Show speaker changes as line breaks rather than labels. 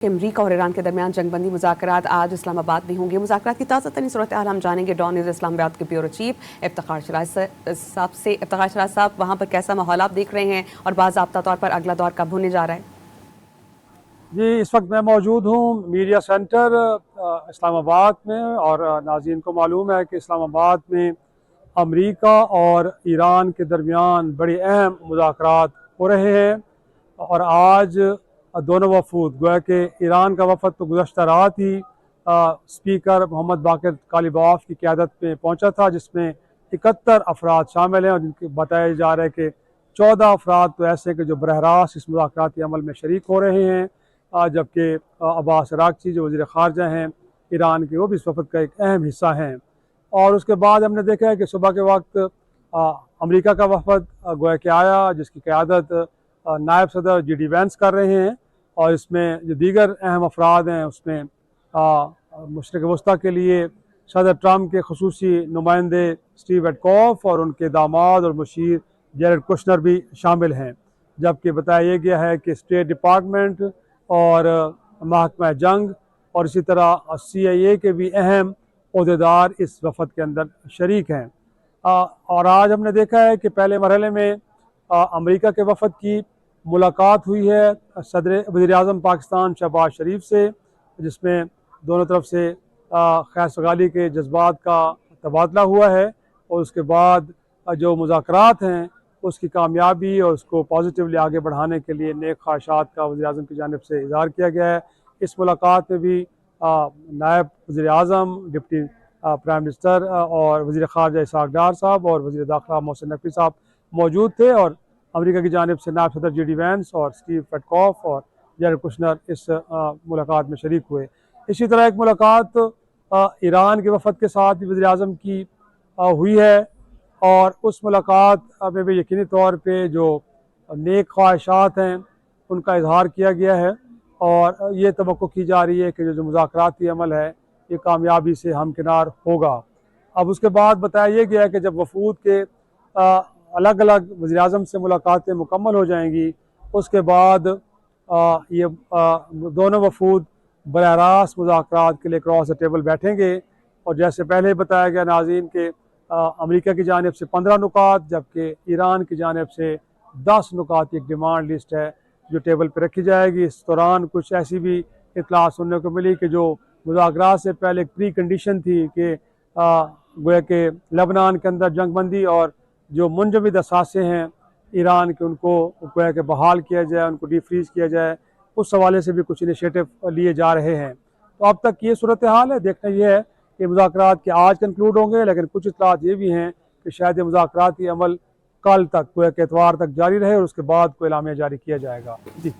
अमरीका और ईरान के दरमियान जंगबंदी मुज़ाकरात आज इस्लामाबाद में होंगे। मुज़ाकरात की ताज़ा तरीन सूरत हाल हम जानेंगे डॉन न्यूज़ इस्लामाबाद के ब्यूरो चीफ इफ्तिखार शराज साहब से। इफ्तिखार शराज साहब, वहाँ पर कैसा माहौल आप देख रहे हैं और बाज़ाब्ता तौर पर अगला दौर कब होने जा रहा है?
जी, इस वक्त मैं मौजूद हूँ मीडिया सेंटर इस्लामाबाद में, और नाज़रीन को मालूम है कि इस्लामाबाद में अमरीका और ईरान के दरमियान बड़े अहम मुज़ाकरात हो रहे हैं। और आज दोनों वफूद, गोया कि ईरान का वफद तो गुज़श्ता रात ही स्पीकर मोहम्मद बाक़िर कालिबाफ की क़यादत में पहुँचा था, जिसमें 71 अफराद शामिल हैं और जिनके बताया जा रहा है कि 14 अफराद तो ऐसे हैं कि जो बरह रास्त इस मुज़ाकराती अमल में शरीक हो रहे हैं, जबकि अब्बास अराग़ची जो वज़ीर ख़ारजा हैं ईरान के, वो भी इस वफद का एक अहम हिस्सा हैं। और उसके बाद हमने देखा है कि सुबह के वक्त अमरीका का वफद गोया कि आया, जिसकी क़यादत नायब सदर जी डी वेंस कर रहे हैं। और इसमें जो दीगर अहम अफराद हैं उसमें मशरिक़ वस्ता के लिए सदर ट्रम्प के ख़ुसूसी नुमाइंदे स्टीव विटकॉफ और उनके दामाद और मुशीर जेरेड कुशनर भी शामिल हैं। जबकि बताया गया है कि स्टेट डिपार्टमेंट और महकमा जंग और इसी तरह CIA के भी अहम ओहदेदार इस वफद के अंदर शरीक हैं। और आज हमने देखा है कि पहले मरहले में अमरीका के वफद की मुलाकात हुई है सदर वज़ीर आज़म पाकिस्तान शहबाज शरीफ से, जिसमें दोनों तरफ से खैर सगाली के जज्बात का तबादला हुआ है। और उसके बाद जो मुज़ाकरात हैं उसकी कामयाबी और उसको पॉजिटिवली आगे बढ़ाने के लिए नेक ख्वाहिशात का वज़ीर आज़म की जानिब से इज़हार किया गया है। इस मुलाकात में भी नायब वज़ीर आज़म, डिप्टी प्राइम मिनिस्टर और वज़ीर ख़ारजा इसहाक़ डार साहब और वज़ीर दाखिला मोहसिन नकवी साहब मौजूद थे। और अमरीका की जानिब से नायब सदर जी डी वेंस और स्टीव विटकॉफ और जेरेड कुशनर इस मुलाकात में शरीक हुए। इसी तरह एक मुलाकात ईरान के वफद के साथ भी वज़ीर आज़म की हुई है, और उस मुलाकात में भी यकीनी तौर पे जो नेक ख्वाहिशात हैं उनका इजहार किया गया है। और ये तवक्को की जा रही है कि जो मुज़ाकराती अमल है ये कामयाबी से हमकिनार होगा। अब उसके बाद बताया गया है कि जब वफूद के अलग अलग वज़ीर आज़म से मुलाकातें मुकम्मल हो जाएंगी, उसके बाद ये दोनों वफूद बरह रास्त मुज़ाकरात के लिए क्रॉस द टेबल बैठेंगे। और जैसे पहले बताया गया नाज़रीन के अमरीका की जानिब से 15 नुकात, जबकि ईरान की जानिब से 10 नुकात की एक डिमांड लिस्ट है जो टेबल पर रखी जाएगी। इस दौरान कुछ ऐसी भी इत्तला सुनने को मिली कि जो मुज़ाकरात से पहले एक प्री कंडीशन थी कि गोया कि लेबनान के अंदर जंगबंदी और जो मुंजमद असासे हैं ईरान के, उनको गोया कि बहाल किया जाए, उनको डीफ्रीज किया जाए, उस हवाले से भी कुछ इनिशिएटिव लिए जा रहे हैं। तो अब तक ये सूरत हाल है। देखना यह है कि मुज़ाकरात के आज कंक्लूड होंगे, लेकिन कुछ इत्तलात ये भी हैं कि शायद ये मुज़ाकराती अमल कल तक, गोया कि इतवार तक जारी रहे और उसके बाद कोई एलामिया जारी किया जाएगा। जी।